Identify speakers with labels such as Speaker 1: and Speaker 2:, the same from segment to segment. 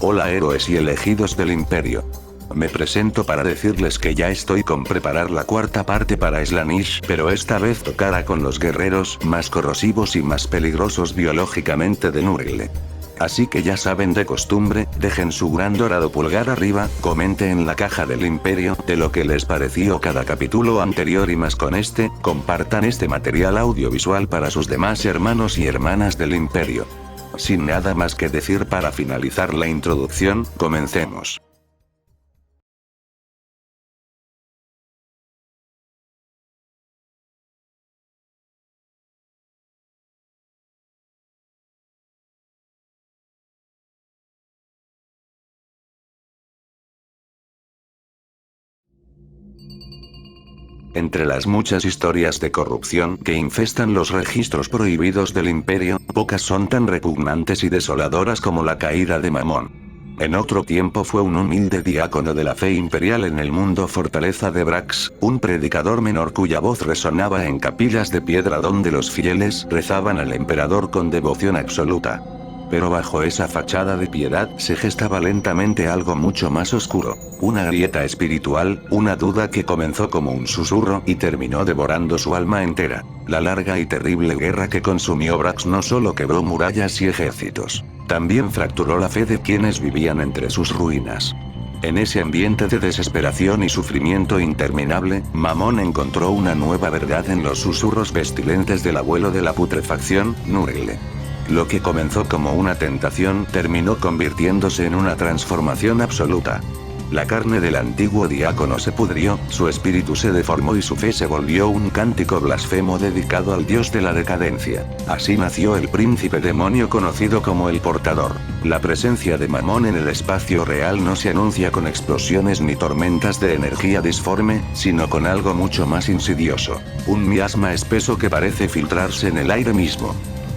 Speaker 1: Hola héroes y elegidos del Imperio. Me presento para decirles que ya estoy con preparar la cuarta parte para Slaanesh, pero esta vez tocará con los guerreros más corrosivos y más peligrosos biológicamente de Nurgle. Así que ya saben de costumbre, dejen su gran dorado pulgar arriba, comenten en la caja del Imperio de lo que les pareció cada capítulo anterior y más con este, compartan este material audiovisual para sus demás hermanos y hermanas del Imperio. Sin nada más que decir para finalizar la introducción, comencemos. Entre las muchas historias de corrupción que infestan los registros prohibidos del Imperio, pocas son tan repugnantes y desoladoras como la caída de Mamón. En otro tiempo fue un humilde diácono de la fe imperial en el mundo fortaleza de Brax, un predicador menor cuya voz resonaba en capillas de piedra donde los fieles rezaban al emperador con devoción absoluta. Pero bajo esa fachada de piedad se gestaba lentamente algo mucho más oscuro, una grieta espiritual, una duda que comenzó como un susurro y terminó devorando su alma entera. La larga y terrible guerra que consumió Brax no solo quebró murallas y ejércitos, también fracturó la fe de quienes vivían entre sus ruinas. En ese ambiente de desesperación y sufrimiento interminable, Mamón encontró una nueva verdad en los susurros pestilentes del abuelo de la putrefacción, Nurgle. Lo que comenzó como una tentación terminó convirtiéndose en una transformación absoluta. La carne del antiguo diácono se pudrió, su espíritu se deformó y su fe se volvió un cántico blasfemo dedicado al dios de la decadencia. Así nació el príncipe demonio conocido como el Portador. La presencia de Mamón en el espacio real no se anuncia con explosiones ni tormentas de energía disforme, sino con algo mucho más insidioso. Un miasma espeso que parece filtrarse en el aire mismo.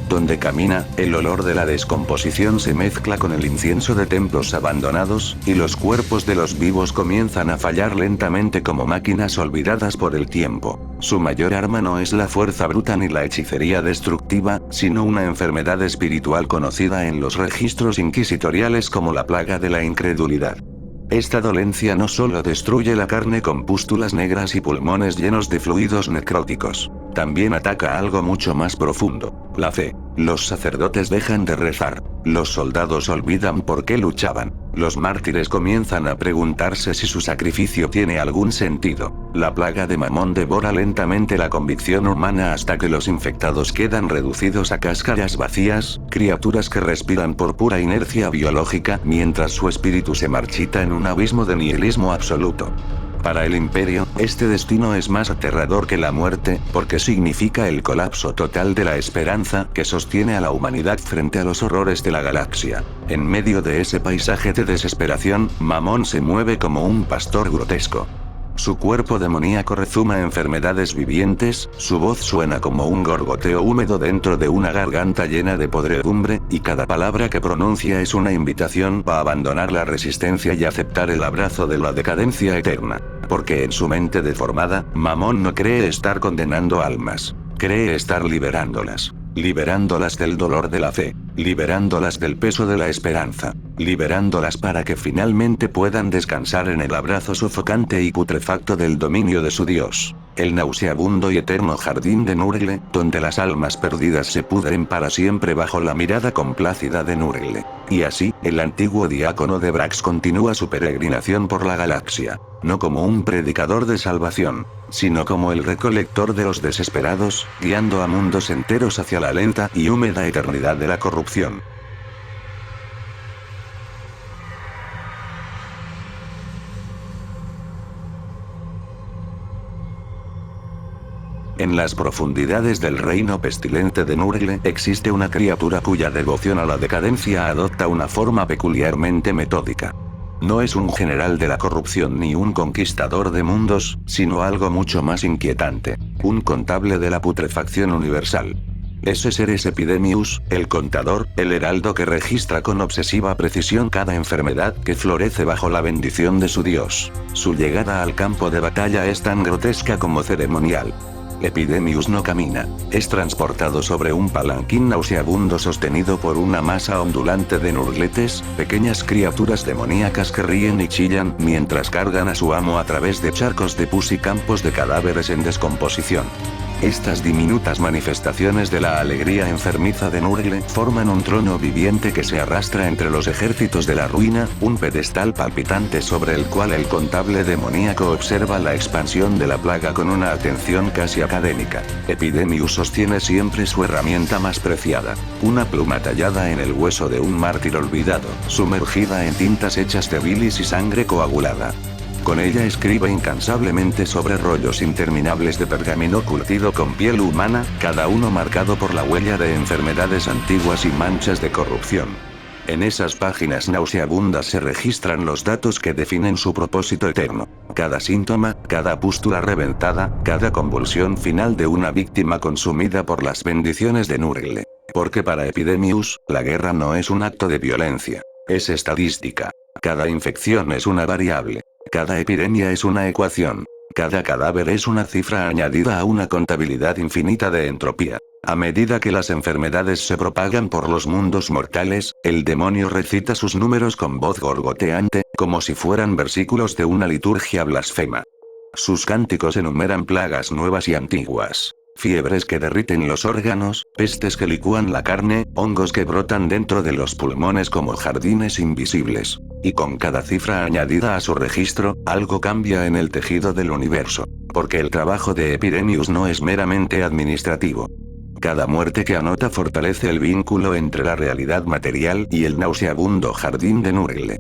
Speaker 1: Donde camina, el olor de la descomposición se mezcla con el incienso de templos abandonados, y los cuerpos de los vivos comienzan a fallar lentamente como máquinas olvidadas por el tiempo. Su mayor arma no es la fuerza bruta ni la hechicería destructiva, sino una enfermedad espiritual conocida en los registros inquisitoriales como la plaga de la incredulidad. Esta dolencia no solo destruye la carne con pústulas negras y pulmones llenos de fluidos necróticos, también ataca algo mucho más profundo, la fe. Los sacerdotes dejan de rezar, los soldados olvidan por qué luchaban, los mártires comienzan a preguntarse si su sacrificio tiene algún sentido. La plaga de Mamón devora lentamente la convicción humana hasta que los infectados quedan reducidos a cáscaras vacías, criaturas que respiran por pura inercia biológica mientras su espíritu se marchita en un abismo de nihilismo absoluto. Para el Imperio, este destino es más aterrador que la muerte, porque significa el colapso total de la esperanza que sostiene a la humanidad frente a los horrores de la galaxia. En medio de ese paisaje de desesperación, Mamón se mueve como un pastor grotesco. Su cuerpo demoníaco rezuma enfermedades vivientes, su voz suena como un gorgoteo húmedo dentro de una garganta llena de podredumbre, y cada palabra que pronuncia es una invitación a abandonar la resistencia y aceptar el abrazo de la decadencia eterna. Porque en su mente deformada, Mamón no cree estar condenando almas, cree estar liberándolas. Liberándolas del dolor de la fe, liberándolas del peso de la esperanza, liberándolas para que finalmente puedan descansar en el abrazo sofocante y putrefacto del dominio de su Dios, el nauseabundo y eterno jardín de Nurgle, donde las almas perdidas se pudren para siempre bajo la mirada complácida de Nurgle. Y así, el antiguo diácono de Brax continúa su peregrinación por la galaxia, no como un predicador de salvación, sino como el recolector de los desesperados, guiando a mundos enteros hacia la lenta y húmeda eternidad de la corrupción. En las profundidades del reino pestilente de Nurgle existe una criatura cuya devoción a la decadencia adopta una forma peculiarmente metódica. No es un general de la corrupción ni un conquistador de mundos, sino algo mucho más inquietante, un contable de la putrefacción universal. Ese ser es Epidemius, el contador, el heraldo que registra con obsesiva precisión cada enfermedad que florece bajo la bendición de su dios. Su llegada al campo de batalla es tan grotesca como ceremonial. Epidemius no camina, es transportado sobre un palanquín nauseabundo sostenido por una masa ondulante de nurgletes, pequeñas criaturas demoníacas que ríen y chillan mientras cargan a su amo a través de charcos de pus y campos de cadáveres en descomposición. Estas diminutas manifestaciones de la alegría enfermiza de Nurgle forman un trono viviente que se arrastra entre los ejércitos de la ruina, un pedestal palpitante sobre el cual el contable demoníaco observa la expansión de la plaga con una atención casi académica. Epidemius sostiene siempre su herramienta más preciada, una pluma tallada en el hueso de un mártir olvidado, sumergida en tintas hechas de bilis y sangre coagulada. Con ella escribe incansablemente sobre rollos interminables de pergamino curtido con piel humana, cada uno marcado por la huella de enfermedades antiguas y manchas de corrupción. En esas páginas nauseabundas se registran los datos que definen su propósito eterno. Cada síntoma, cada pústula reventada, cada convulsión final de una víctima consumida por las bendiciones de Nurgle. Porque para Epidemius, la guerra no es un acto de violencia. Es estadística. Cada infección es una variable. Cada epidemia es una ecuación. Cada cadáver es una cifra añadida a una contabilidad infinita de entropía. A medida que las enfermedades se propagan por los mundos mortales, el demonio recita sus números con voz gorgoteante, como si fueran versículos de una liturgia blasfema. Sus cánticos enumeran plagas nuevas y antiguas. Fiebres que derriten los órganos, pestes que licúan la carne, hongos que brotan dentro de los pulmones como jardines invisibles. Y con cada cifra añadida a su registro, algo cambia en el tejido del universo. Porque el trabajo de Epidemius no es meramente administrativo. Cada muerte que anota fortalece el vínculo entre la realidad material y el nauseabundo jardín de Nurgle.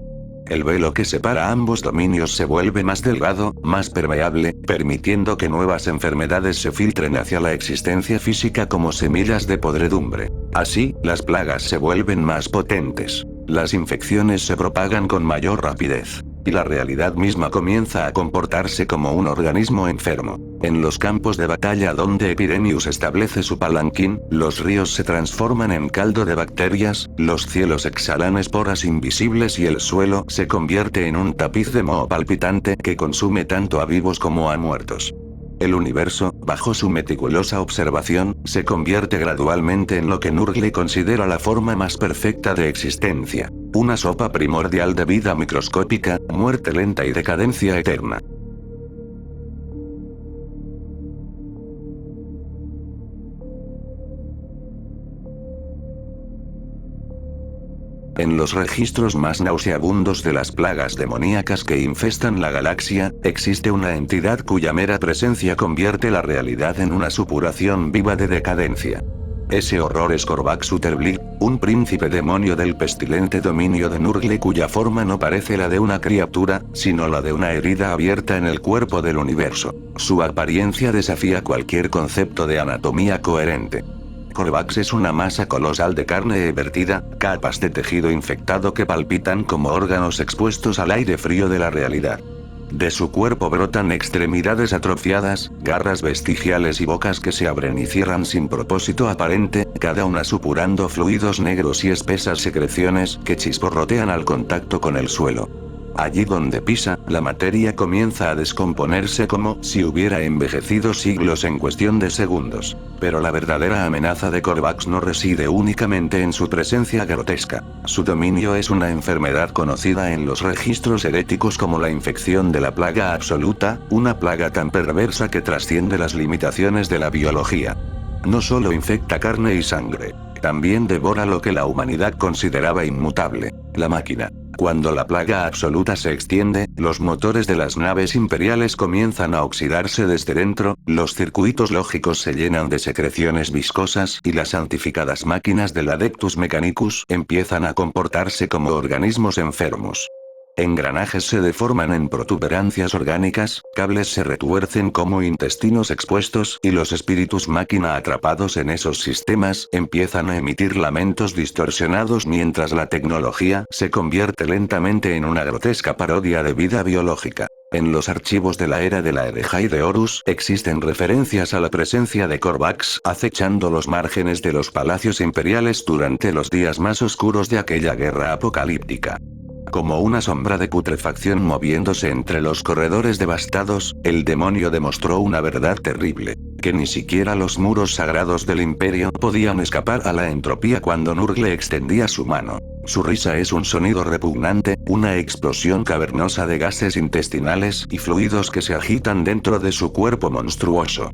Speaker 1: El velo que separa ambos dominios se vuelve más delgado, más permeable, permitiendo que nuevas enfermedades se filtren hacia la existencia física como semillas de podredumbre. Así, las plagas se vuelven más potentes. Las infecciones se propagan con mayor rapidez. Y la realidad misma comienza a comportarse como un organismo enfermo. En los campos de batalla donde Epidemius establece su palanquín, los ríos se transforman en caldo de bacterias, los cielos exhalan esporas invisibles y el suelo se convierte en un tapiz de moho palpitante que consume tanto a vivos como a muertos. El universo, bajo su meticulosa observación, se convierte gradualmente en lo que Nurgle considera la forma más perfecta de existencia. Una sopa primordial de vida microscópica, muerte lenta y decadencia eterna. En los registros más nauseabundos de las plagas demoníacas que infestan la galaxia, existe una entidad cuya mera presencia convierte la realidad en una supuración viva de decadencia. Ese horror es Korvax Utterblit, un príncipe demonio del pestilente dominio de Nurgle cuya forma no parece la de una criatura, sino la de una herida abierta en el cuerpo del universo. Su apariencia desafía cualquier concepto de anatomía coherente. Korvax es una masa colosal de carne vertida, capas de tejido infectado que palpitan como órganos expuestos al aire frío de la realidad. De su cuerpo brotan extremidades atrofiadas, garras vestigiales y bocas que se abren y cierran sin propósito aparente, cada una supurando fluidos negros y espesas secreciones que chisporrotean al contacto con el suelo. Allí donde pisa, la materia comienza a descomponerse como si hubiera envejecido siglos en cuestión de segundos. Pero la verdadera amenaza de Korvax no reside únicamente en su presencia grotesca. Su dominio es una enfermedad conocida en los registros heréticos como la infección de la plaga absoluta, una plaga tan perversa que trasciende las limitaciones de la biología. No solo infecta carne y sangre, también devora lo que la humanidad consideraba inmutable, la máquina. Cuando la plaga absoluta se extiende, los motores de las naves imperiales comienzan a oxidarse desde dentro, los circuitos lógicos se llenan de secreciones viscosas y las santificadas máquinas del Adeptus Mechanicus empiezan a comportarse como organismos enfermos. Engranajes se deforman en protuberancias orgánicas, cables se retuercen como intestinos expuestos y los espíritus máquina atrapados en esos sistemas empiezan a emitir lamentos distorsionados mientras la tecnología se convierte lentamente en una grotesca parodia de vida biológica. En los archivos de la era de la Hereja y de Horus existen referencias a la presencia de Korvax acechando los márgenes de los palacios imperiales durante los días más oscuros de aquella guerra apocalíptica. Como una sombra de putrefacción moviéndose entre los corredores devastados, el demonio demostró una verdad terrible. Que ni siquiera los muros sagrados del imperio podían escapar a la entropía cuando Nurgle extendía su mano. Su risa es un sonido repugnante, una explosión cavernosa de gases intestinales y fluidos que se agitan dentro de su cuerpo monstruoso.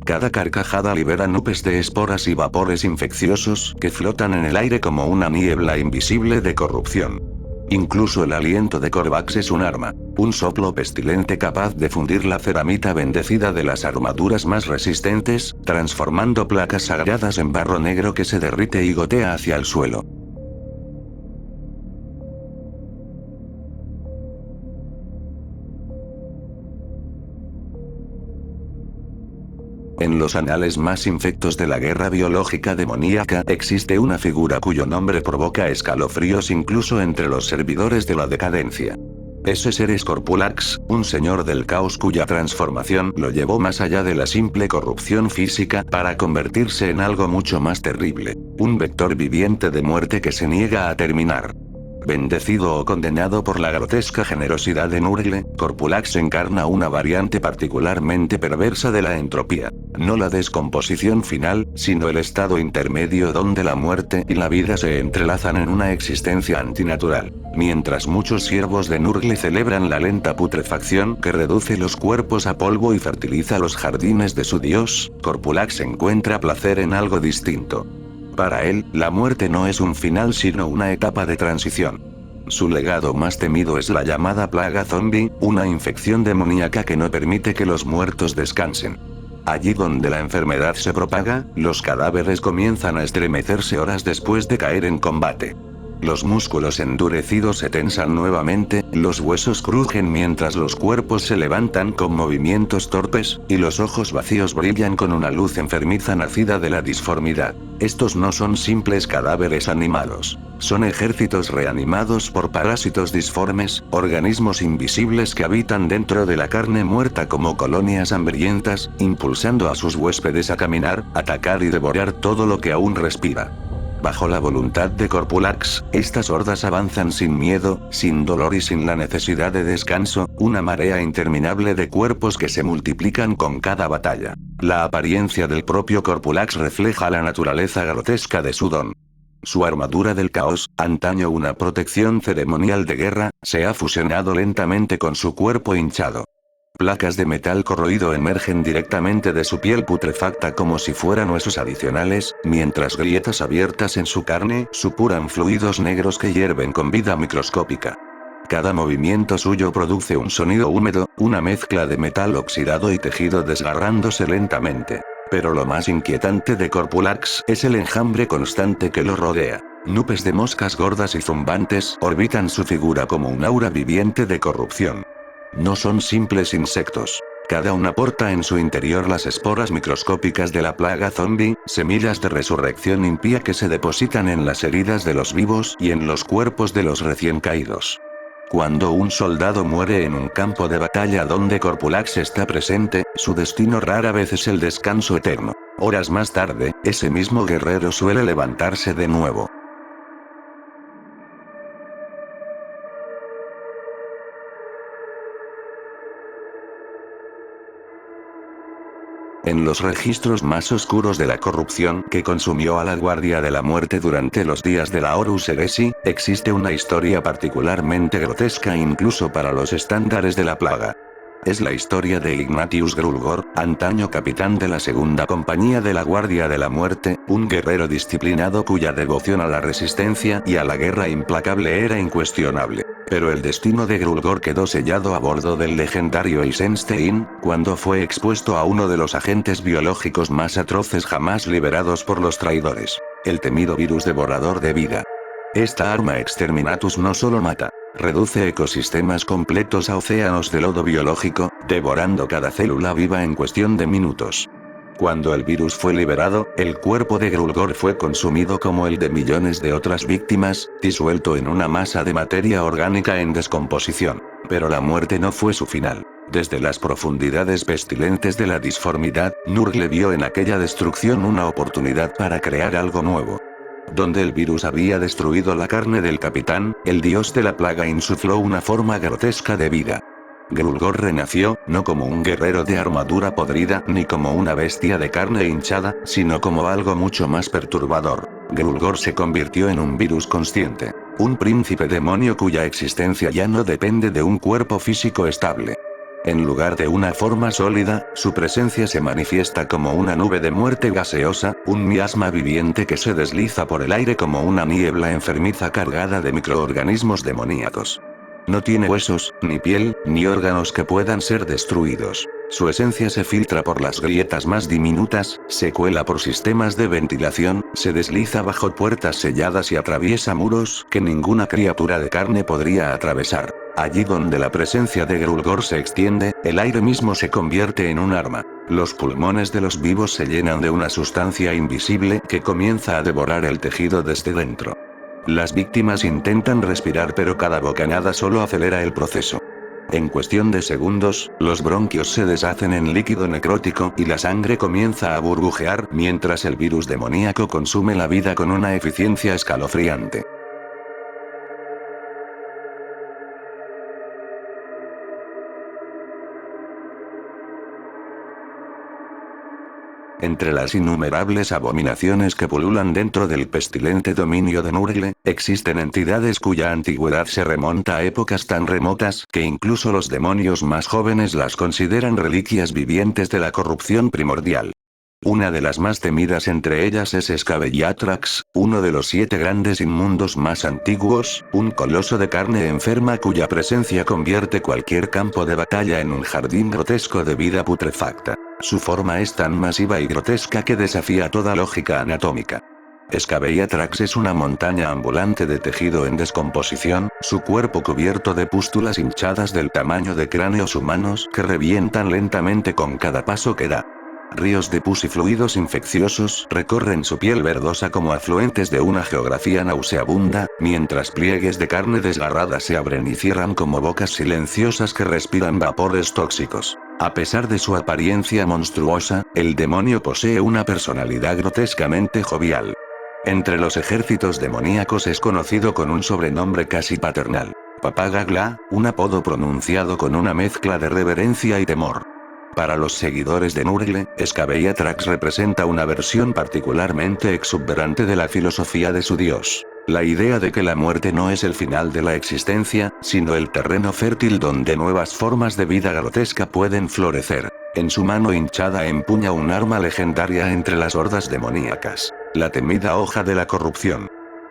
Speaker 1: Cada carcajada libera nubes de esporas y vapores infecciosos que flotan en el aire como una niebla invisible de corrupción. Incluso el aliento de Corvax es un arma, un soplo pestilente capaz de fundir la ceramita bendecida de las armaduras más resistentes, transformando placas sagradas en barro negro que se derrite y gotea hacia el suelo. En los anales más infectos de la guerra biológica demoníaca existe una figura cuyo nombre provoca escalofríos incluso entre los servidores de la decadencia. Ese ser es Corpulax, un señor del caos cuya transformación lo llevó más allá de la simple corrupción física para convertirse en algo mucho más terrible, un vector viviente de muerte que se niega a terminar. Bendecido o condenado por la grotesca generosidad de Nurgle, Corpulax encarna una variante particularmente perversa de la entropía. No la descomposición final, sino el estado intermedio donde la muerte y la vida se entrelazan en una existencia antinatural. Mientras muchos siervos de Nurgle celebran la lenta putrefacción que reduce los cuerpos a polvo y fertiliza los jardines de su dios, Corpulax encuentra placer en algo distinto. Para él, la muerte no es un final sino una etapa de transición. Su legado más temido es la llamada plaga zombie, una infección demoníaca que no permite que los muertos descansen. Allí donde la enfermedad se propaga, los cadáveres comienzan a estremecerse horas después de caer en combate. Los músculos endurecidos se tensan nuevamente, los huesos crujen mientras los cuerpos se levantan con movimientos torpes, y los ojos vacíos brillan con una luz enfermiza nacida de la disformidad. Estos no son simples cadáveres animados. Son ejércitos reanimados por parásitos disformes, organismos invisibles que habitan dentro de la carne muerta como colonias hambrientas, impulsando a sus huéspedes a caminar, atacar y devorar todo lo que aún respira. Bajo la voluntad de Corpulax, estas hordas avanzan sin miedo, sin dolor y sin la necesidad de descanso, una marea interminable de cuerpos que se multiplican con cada batalla. La apariencia del propio Corpulax refleja la naturaleza grotesca de su don. Su armadura del caos, antaño una protección ceremonial de guerra, se ha fusionado lentamente con su cuerpo hinchado. Placas de metal corroído emergen directamente de su piel putrefacta como si fueran huesos adicionales, mientras grietas abiertas en su carne supuran fluidos negros que hierven con vida microscópica. Cada movimiento suyo produce un sonido húmedo, una mezcla de metal oxidado y tejido desgarrándose lentamente. Pero lo más inquietante de Corpulax es el enjambre constante que lo rodea. Nubes de moscas gordas y zumbantes orbitan su figura como un aura viviente de corrupción. No son simples insectos. Cada una porta en su interior las esporas microscópicas de la plaga zombie, semillas de resurrección impía que se depositan en las heridas de los vivos y en los cuerpos de los recién caídos. Cuando un soldado muere en un campo de batalla donde Corpulax está presente, su destino rara vez es el descanso eterno. Horas más tarde, ese mismo guerrero suele levantarse de nuevo. En los registros más oscuros de la corrupción que consumió a la Guardia de la Muerte durante los días de la Horus Heresy, existe una historia particularmente grotesca incluso para los estándares de la plaga. Es la historia de Ignatius Grulgor, antaño capitán de la segunda compañía de la Guardia de la Muerte, un guerrero disciplinado cuya devoción a la resistencia y a la guerra implacable era incuestionable. Pero el destino de Grulgor quedó sellado a bordo del legendario Eisenstein, cuando fue expuesto a uno de los agentes biológicos más atroces jamás liberados por los traidores: el temido virus devorador de vida. Esta arma exterminatus no solo mata, reduce ecosistemas completos a océanos de lodo biológico, devorando cada célula viva en cuestión de minutos. Cuando el virus fue liberado, el cuerpo de Grulgor fue consumido como el de millones de otras víctimas, disuelto en una masa de materia orgánica en descomposición. Pero la muerte no fue su final. Desde las profundidades pestilentes de la disformidad, Nurgle vio en aquella destrucción una oportunidad para crear algo nuevo. Donde el virus había destruido la carne del capitán, el dios de la plaga insufló una forma grotesca de vida. Grulgor renació, no como un guerrero de armadura podrida ni como una bestia de carne hinchada, sino como algo mucho más perturbador. Grulgor se convirtió en un virus consciente. Un príncipe demonio cuya existencia ya no depende de un cuerpo físico estable. En lugar de una forma sólida, su presencia se manifiesta como una nube de muerte gaseosa, un miasma viviente que se desliza por el aire como una niebla enfermiza cargada de microorganismos demoníacos. No tiene huesos, ni piel, ni órganos que puedan ser destruidos. Su esencia se filtra por las grietas más diminutas, se cuela por sistemas de ventilación, se desliza bajo puertas selladas y atraviesa muros que ninguna criatura de carne podría atravesar. Allí donde la presencia de Grulgor se extiende, el aire mismo se convierte en un arma. Los pulmones de los vivos se llenan de una sustancia invisible que comienza a devorar el tejido desde dentro. Las víctimas intentan respirar pero cada bocanada solo acelera el proceso. En cuestión de segundos, los bronquios se deshacen en líquido necrótico y la sangre comienza a burbujear mientras el virus demoníaco consume la vida con una eficiencia escalofriante. Entre las innumerables abominaciones que pululan dentro del pestilente dominio de Nurgle, existen entidades cuya antigüedad se remonta a épocas tan remotas que incluso los demonios más jóvenes las consideran reliquias vivientes de la corrupción primordial. Una de las más temidas entre ellas es Scabellatrax, uno de los 7 grandes inmundos más antiguos, un coloso de carne enferma cuya presencia convierte cualquier campo de batalla en un jardín grotesco de vida putrefacta. Su forma es tan masiva y grotesca que desafía toda lógica anatómica. Scabellatrax es una montaña ambulante de tejido en descomposición, su cuerpo cubierto de pústulas hinchadas del tamaño de cráneos humanos que revientan lentamente con cada paso que da. Ríos de pus y fluidos infecciosos recorren su piel verdosa como afluentes de una geografía nauseabunda, mientras pliegues de carne desgarrada se abren y cierran como bocas silenciosas que respiran vapores tóxicos. A pesar de su apariencia monstruosa, el demonio posee una personalidad grotescamente jovial. Entre los ejércitos demoníacos es conocido con un sobrenombre casi paternal. Papá Gagla, un apodo pronunciado con una mezcla de reverencia y temor. Para los seguidores de Nurgle, Scabellatrax representa una versión particularmente exuberante de la filosofía de su dios. La idea de que la muerte no es el final de la existencia, sino el terreno fértil donde nuevas formas de vida grotesca pueden florecer. En su mano hinchada empuña un arma legendaria entre las hordas demoníacas. La temida hoja de la corrupción.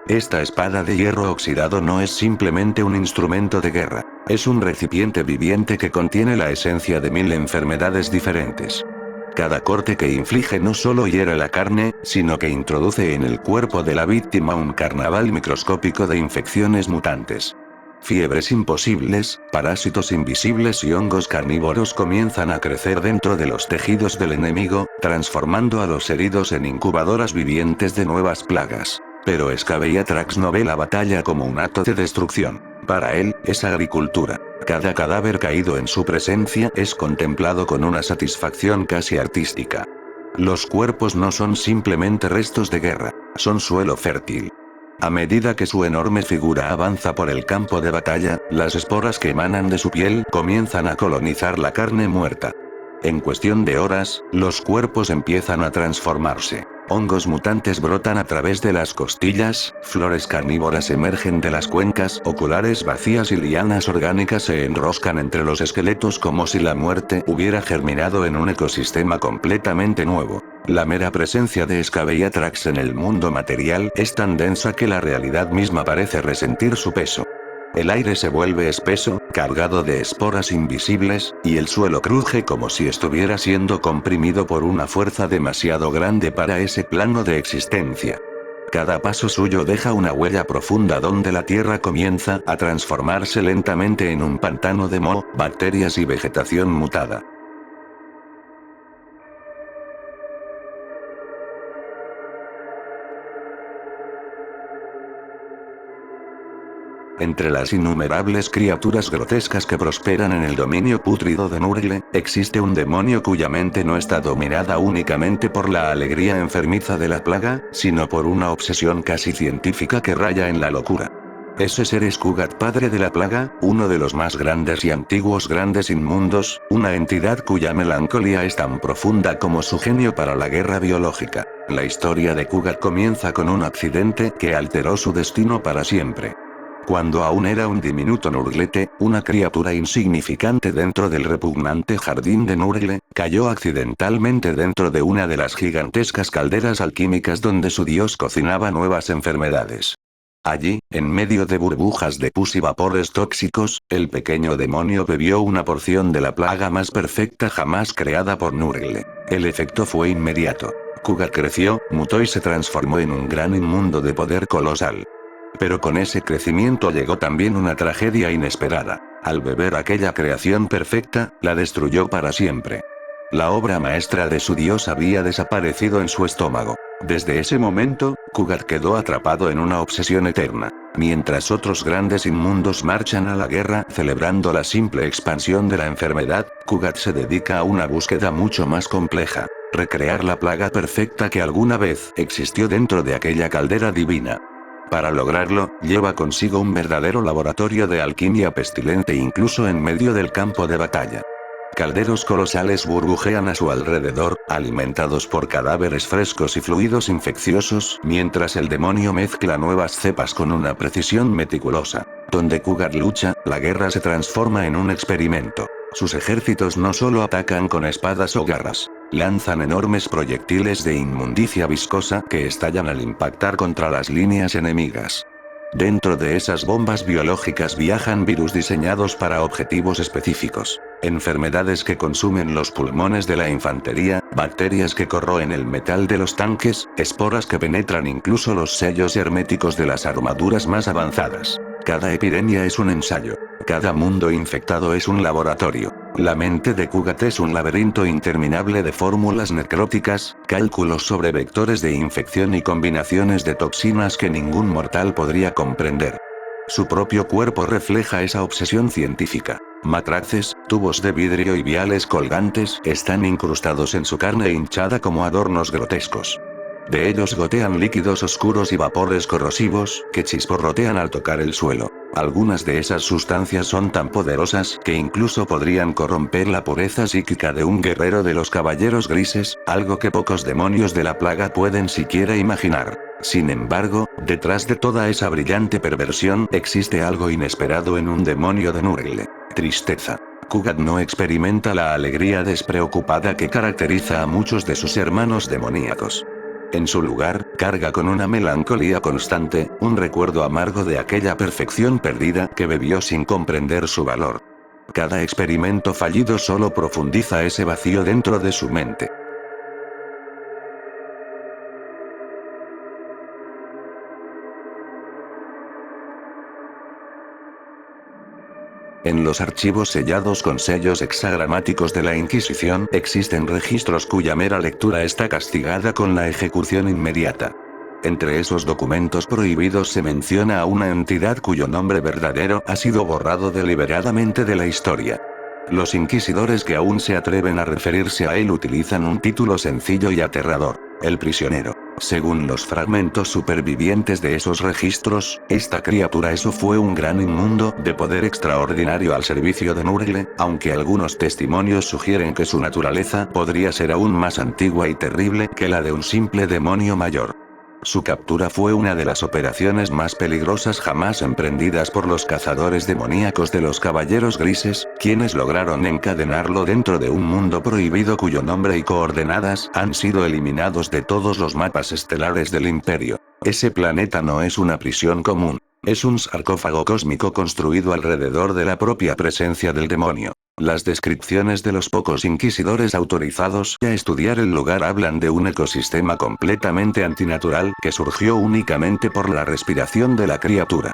Speaker 1: Esta espada de hierro oxidado no es simplemente un instrumento de guerra, es un recipiente viviente que contiene la esencia de 1000 enfermedades diferentes. Cada corte que inflige no solo hiere la carne, sino que introduce en el cuerpo de la víctima un carnaval microscópico de infecciones mutantes. Fiebres imposibles, parásitos invisibles y hongos carnívoros comienzan a crecer dentro de los tejidos del enemigo, transformando a los heridos en incubadoras vivientes de nuevas plagas. Pero Scabellatrax no ve la batalla como un acto de destrucción. Para él, es agricultura. Cada cadáver caído en su presencia es contemplado con una satisfacción casi artística. Los cuerpos no son simplemente restos de guerra, son suelo fértil. A medida que su enorme figura avanza por el campo de batalla, las esporas que emanan de su piel comienzan a colonizar la carne muerta. En cuestión de horas, los cuerpos empiezan a transformarse. Hongos mutantes brotan a través de las costillas, flores carnívoras emergen de las cuencas oculares vacías y lianas orgánicas se enroscan entre los esqueletos como si la muerte hubiera germinado en un ecosistema completamente nuevo. La mera presencia de Scabellatrax en el mundo material es tan densa que la realidad misma parece resentir su peso. El aire se vuelve espeso, cargado de esporas invisibles, y el suelo cruje como si estuviera siendo comprimido por una fuerza demasiado grande para ese plano de existencia. Cada paso suyo deja una huella profunda donde la tierra comienza a transformarse lentamente en un pantano de moho, bacterias y vegetación mutada. Entre las innumerables criaturas grotescas que prosperan en el dominio pútrido de Nurgle, existe un demonio cuya mente no está dominada únicamente por la alegría enfermiza de la plaga, sino por una obsesión casi científica que raya en la locura. Ese ser es Kugat, padre de la plaga, uno de los más grandes y antiguos grandes inmundos, una entidad cuya melancolía es tan profunda como su genio para la guerra biológica. La historia de Kugat comienza con un accidente que alteró su destino para siempre. Cuando aún era un diminuto Nurglete, una criatura insignificante dentro del repugnante jardín de Nurgle, cayó accidentalmente dentro de una de las gigantescas calderas alquímicas donde su dios cocinaba nuevas enfermedades. Allí, en medio de burbujas de pus y vapores tóxicos, el pequeño demonio bebió una porción de la plaga más perfecta jamás creada por Nurgle. El efecto fue inmediato. Kugat creció, mutó y se transformó en un gran inmundo de poder colosal. Pero con ese crecimiento llegó también una tragedia inesperada. Al beber aquella creación perfecta, la destruyó para siempre. La obra maestra de su dios había desaparecido en su estómago. Desde ese momento, Kugat quedó atrapado en una obsesión eterna. Mientras otros grandes inmundos marchan a la guerra celebrando la simple expansión de la enfermedad, Kugat se dedica a una búsqueda mucho más compleja. Recrear la plaga perfecta que alguna vez existió dentro de aquella caldera divina. Para lograrlo, lleva consigo un verdadero laboratorio de alquimia pestilente incluso en medio del campo de batalla. Calderos colosales burbujean a su alrededor, alimentados por cadáveres frescos y fluidos infecciosos, mientras el demonio mezcla nuevas cepas con una precisión meticulosa. Donde Kugat lucha, la guerra se transforma en un experimento. Sus ejércitos no solo atacan con espadas o garras, lanzan enormes proyectiles de inmundicia viscosa que estallan al impactar contra las líneas enemigas. Dentro de esas bombas biológicas viajan virus diseñados para objetivos específicos, enfermedades que consumen los pulmones de la infantería, bacterias que corroen el metal de los tanques, esporas que penetran incluso los sellos herméticos de las armaduras más avanzadas. Cada epidemia es un ensayo. Cada mundo infectado es un laboratorio. La mente de Kugat es un laberinto interminable de fórmulas necróticas, cálculos sobre vectores de infección y combinaciones de toxinas que ningún mortal podría comprender. Su propio cuerpo refleja esa obsesión científica. Matraces, tubos de vidrio y viales colgantes están incrustados en su carne hinchada como adornos grotescos. De ellos gotean líquidos oscuros y vapores corrosivos, que chisporrotean al tocar el suelo. Algunas de esas sustancias son tan poderosas que incluso podrían corromper la pureza psíquica de un guerrero de los caballeros grises, algo que pocos demonios de la plaga pueden siquiera imaginar. Sin embargo, detrás de toda esa brillante perversión existe algo inesperado en un demonio de Nurgle: tristeza. Kugat no experimenta la alegría despreocupada que caracteriza a muchos de sus hermanos demoníacos. En su lugar, carga con una melancolía constante, un recuerdo amargo de aquella perfección perdida que bebió sin comprender su valor. Cada experimento fallido solo profundiza ese vacío dentro de su mente. En los archivos sellados con sellos hexagramáticos de la Inquisición existen registros cuya mera lectura está castigada con la ejecución inmediata. Entre esos documentos prohibidos se menciona a una entidad cuyo nombre verdadero ha sido borrado deliberadamente de la historia. Los inquisidores que aún se atreven a referirse a él utilizan un título sencillo y aterrador: el prisionero. Según los fragmentos supervivientes de esos registros, esta criatura fue un gran inmundo de poder extraordinario al servicio de Nurgle, aunque algunos testimonios sugieren que su naturaleza podría ser aún más antigua y terrible que la de un simple demonio mayor. Su captura fue una de las operaciones más peligrosas jamás emprendidas por los cazadores demoníacos de los Caballeros Grises, quienes lograron encadenarlo dentro de un mundo prohibido cuyo nombre y coordenadas han sido eliminados de todos los mapas estelares del Imperio. Ese planeta no es una prisión común. Es un sarcófago cósmico construido alrededor de la propia presencia del demonio. Las descripciones de los pocos inquisidores autorizados a estudiar el lugar hablan de un ecosistema completamente antinatural que surgió únicamente por la respiración de la criatura.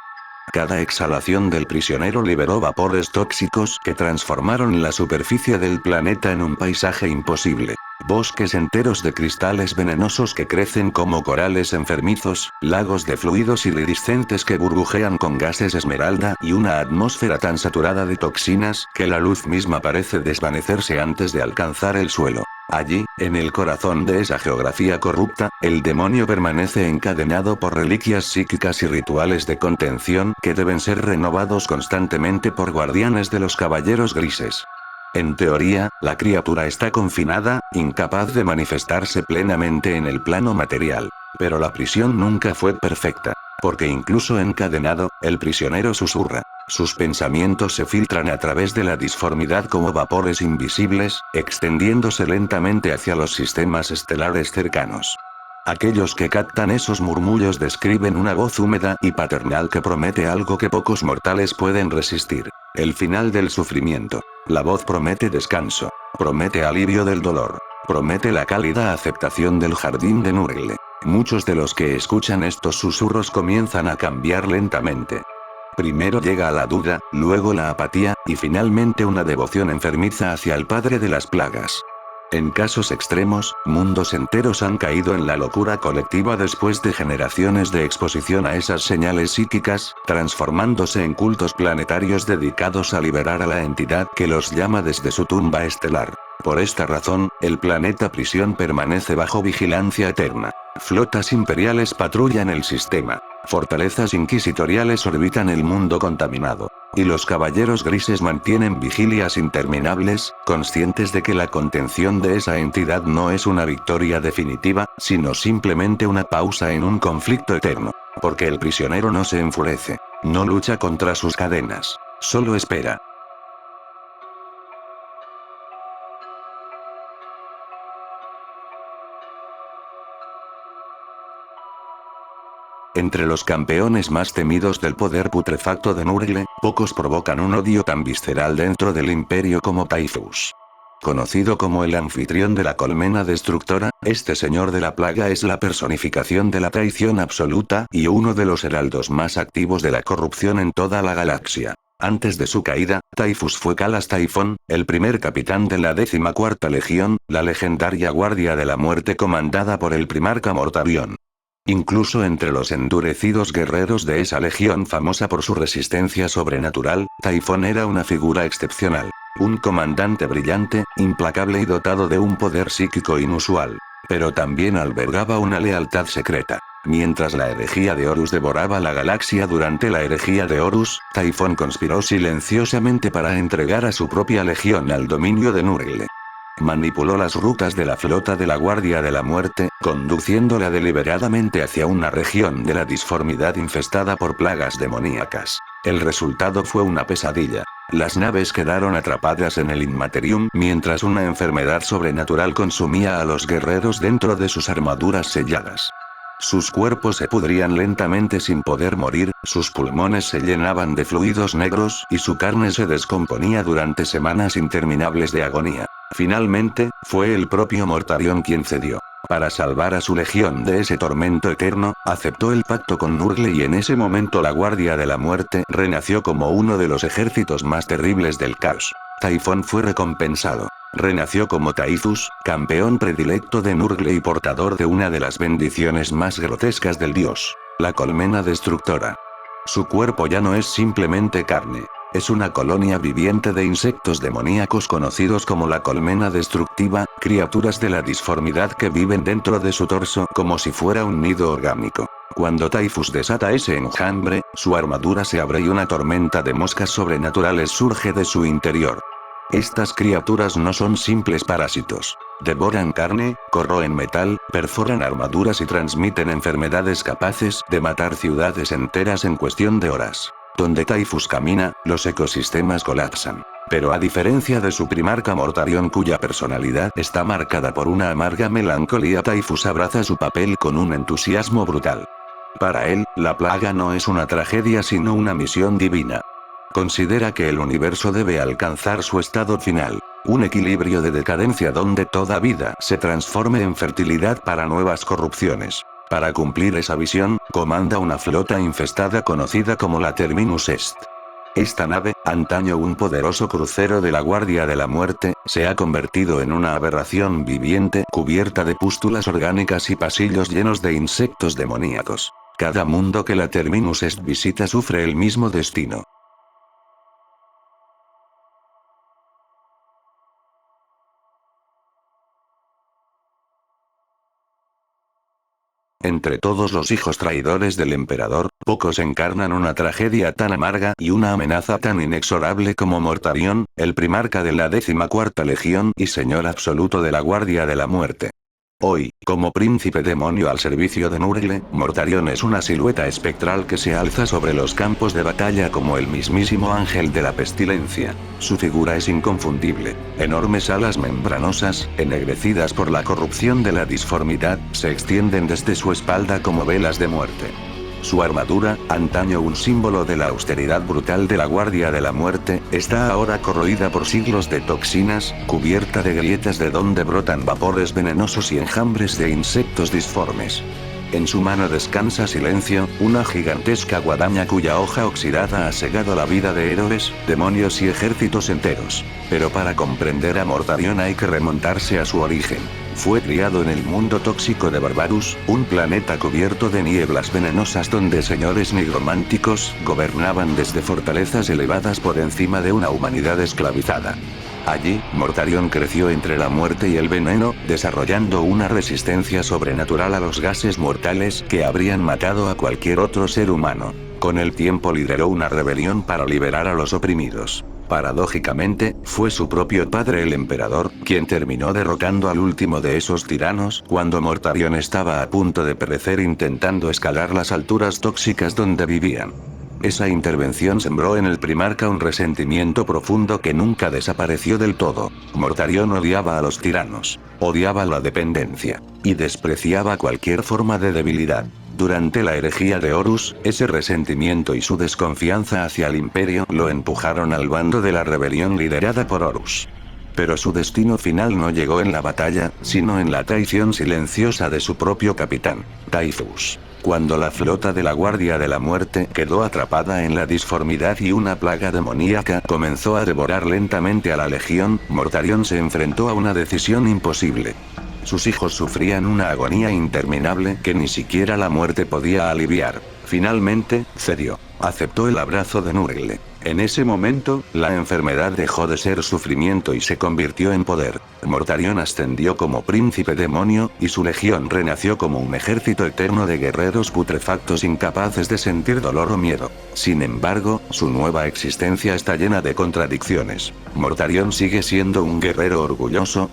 Speaker 1: Cada exhalación del prisionero liberó vapores tóxicos que transformaron la superficie del planeta en un paisaje imposible. Bosques enteros de cristales venenosos que crecen como corales enfermizos, lagos de fluidos iridiscentes que burbujean con gases esmeralda y una atmósfera tan saturada de toxinas que la luz misma parece desvanecerse antes de alcanzar el suelo. Allí, en el corazón de esa geografía corrupta, el demonio permanece encadenado por reliquias psíquicas y rituales de contención que deben ser renovados constantemente por guardianes de los caballeros grises. En teoría, la criatura está confinada, incapaz de manifestarse plenamente en el plano material. Pero la prisión nunca fue perfecta. Porque incluso encadenado, el prisionero susurra. Sus pensamientos se filtran a través de la disformidad como vapores invisibles, extendiéndose lentamente hacia los sistemas estelares cercanos. Aquellos que captan esos murmullos describen una voz húmeda y paternal que promete algo que pocos mortales pueden resistir. El final del sufrimiento. La voz promete descanso. Promete alivio del dolor. Promete la cálida aceptación del jardín de Nurgle. Muchos de los que escuchan estos susurros comienzan a cambiar lentamente. Primero llega la duda, luego la apatía, y finalmente una devoción enfermiza hacia el padre de las plagas. En casos extremos, mundos enteros han caído en la locura colectiva después de generaciones de exposición a esas señales psíquicas, transformándose en cultos planetarios dedicados a liberar a la entidad que los llama desde su tumba estelar. Por esta razón, el planeta prisión permanece bajo vigilancia eterna. Flotas imperiales patrullan el sistema. Fortalezas inquisitoriales orbitan el mundo contaminado. Y los caballeros grises mantienen vigilias interminables, conscientes de que la contención de esa entidad no es una victoria definitiva, sino simplemente una pausa en un conflicto eterno. Porque el prisionero no se enfurece. No lucha contra sus cadenas. Solo espera. Entre los campeones más temidos del poder putrefacto de Nurgle, pocos provocan un odio tan visceral dentro del imperio como Typhus. Conocido como el anfitrión de la colmena destructora, este señor de la plaga es la personificación de la traición absoluta y uno de los heraldos más activos de la corrupción en toda la galaxia. Antes de su caída, Typhus fue Calas Typhon, el primer capitán de la 14ª Legión, la legendaria Guardia de la Muerte comandada por el primarca Mortarion. Incluso entre los endurecidos guerreros de esa legión famosa por su resistencia sobrenatural, Typhon era una figura excepcional. Un comandante brillante, implacable y dotado de un poder psíquico inusual. Pero también albergaba una lealtad secreta. Mientras la herejía de Horus devoraba la galaxia durante la herejía de Horus, Typhon conspiró silenciosamente para entregar a su propia legión al dominio de Nurgle. Manipuló las rutas de la flota de la Guardia de la Muerte, conduciéndola deliberadamente hacia una región de la disformidad infestada por plagas demoníacas. El resultado fue una pesadilla. Las naves quedaron atrapadas en el Inmaterium mientras una enfermedad sobrenatural consumía a los guerreros dentro de sus armaduras selladas. Sus cuerpos se pudrían lentamente sin poder morir, sus pulmones se llenaban de fluidos negros y su carne se descomponía durante semanas interminables de agonía. Finalmente, fue el propio Mortarion quien cedió. Para salvar a su legión de ese tormento eterno, aceptó el pacto con Nurgle y en ese momento la Guardia de la Muerte renació como uno de los ejércitos más terribles del caos. Typhon fue recompensado. Renació como Typhus, campeón predilecto de Nurgle y portador de una de las bendiciones más grotescas del dios, la colmena destructora. Su cuerpo ya no es simplemente carne. Es una colonia viviente de insectos demoníacos conocidos como la colmena destructiva, criaturas de la disformidad que viven dentro de su torso como si fuera un nido orgánico. Cuando Typhus desata ese enjambre, su armadura se abre y una tormenta de moscas sobrenaturales surge de su interior. Estas criaturas no son simples parásitos. Devoran carne, corroen metal, perforan armaduras y transmiten enfermedades capaces de matar ciudades enteras en cuestión de horas. Donde Typhus camina, los ecosistemas colapsan. Pero a diferencia de su primarca Mortarion cuya personalidad está marcada por una amarga melancolía, Typhus abraza su papel con un entusiasmo brutal. Para él, la plaga no es una tragedia sino una misión divina. Considera que el universo debe alcanzar su estado final, un equilibrio de decadencia donde toda vida se transforme en fertilidad para nuevas corrupciones. Para cumplir esa visión, comanda una flota infestada conocida como la Terminus Est. Esta nave, antaño un poderoso crucero de la Guardia de la Muerte, se ha convertido en una aberración viviente cubierta de pústulas orgánicas y pasillos llenos de insectos demoníacos. Cada mundo que la Terminus Est visita sufre el mismo destino. Entre todos los hijos traidores del emperador, pocos encarnan una tragedia tan amarga y una amenaza tan inexorable como Mortarion, el primarca de la 14ª Legión y señor absoluto de la Guardia de la Muerte. Hoy, como príncipe demonio al servicio de Nurgle, Mortarion es una silueta espectral que se alza sobre los campos de batalla como el mismísimo ángel de la pestilencia. Su figura es inconfundible. Enormes alas membranosas, ennegrecidas por la corrupción de la disformidad, se extienden desde su espalda como velas de muerte. Su armadura, antaño un símbolo de la austeridad brutal de la Guardia de la Muerte, está ahora corroída por siglos de toxinas, cubierta de grietas de donde brotan vapores venenosos y enjambres de insectos disformes. En su mano descansa Silencio, una gigantesca guadaña cuya hoja oxidada ha segado la vida de héroes, demonios y ejércitos enteros. Pero para comprender a Mortarion hay que remontarse a su origen. Fue criado en el mundo tóxico de Barbarus, un planeta cubierto de nieblas venenosas donde señores nigrománticos gobernaban desde fortalezas elevadas por encima de una humanidad esclavizada. Allí, Mortarion creció entre la muerte y el veneno, desarrollando una resistencia sobrenatural a los gases mortales que habrían matado a cualquier otro ser humano. Con el tiempo lideró una rebelión para liberar a los oprimidos. Paradójicamente, fue su propio padre el emperador, quien terminó derrocando al último de esos tiranos cuando Mortarion estaba a punto de perecer intentando escalar las alturas tóxicas donde vivían. Esa intervención sembró en el primarca un resentimiento profundo que nunca desapareció del todo. Mortarion odiaba a los tiranos, odiaba la dependencia, y despreciaba cualquier forma de debilidad. Durante la herejía de Horus, ese resentimiento y su desconfianza hacia el imperio lo empujaron al bando de la rebelión liderada por Horus. Pero su destino final no llegó en la batalla, sino en la traición silenciosa de su propio capitán, Typhus. Cuando la flota de la Guardia de la Muerte quedó atrapada en la disformidad y una plaga demoníaca comenzó a devorar lentamente a la Legión, Mortarion se enfrentó a una decisión imposible. Sus hijos sufrían una agonía interminable que ni siquiera la muerte podía aliviar. Finalmente, cedió. Aceptó el abrazo de Nurgle. En ese momento, la enfermedad dejó de ser sufrimiento y se convirtió en poder. Mortarion ascendió como príncipe demonio, y su legión renació como un ejército eterno de guerreros putrefactos incapaces de sentir dolor o miedo. Sin embargo, su nueva existencia está llena de contradicciones. Mortarion sigue siendo un guerrero orgulloso,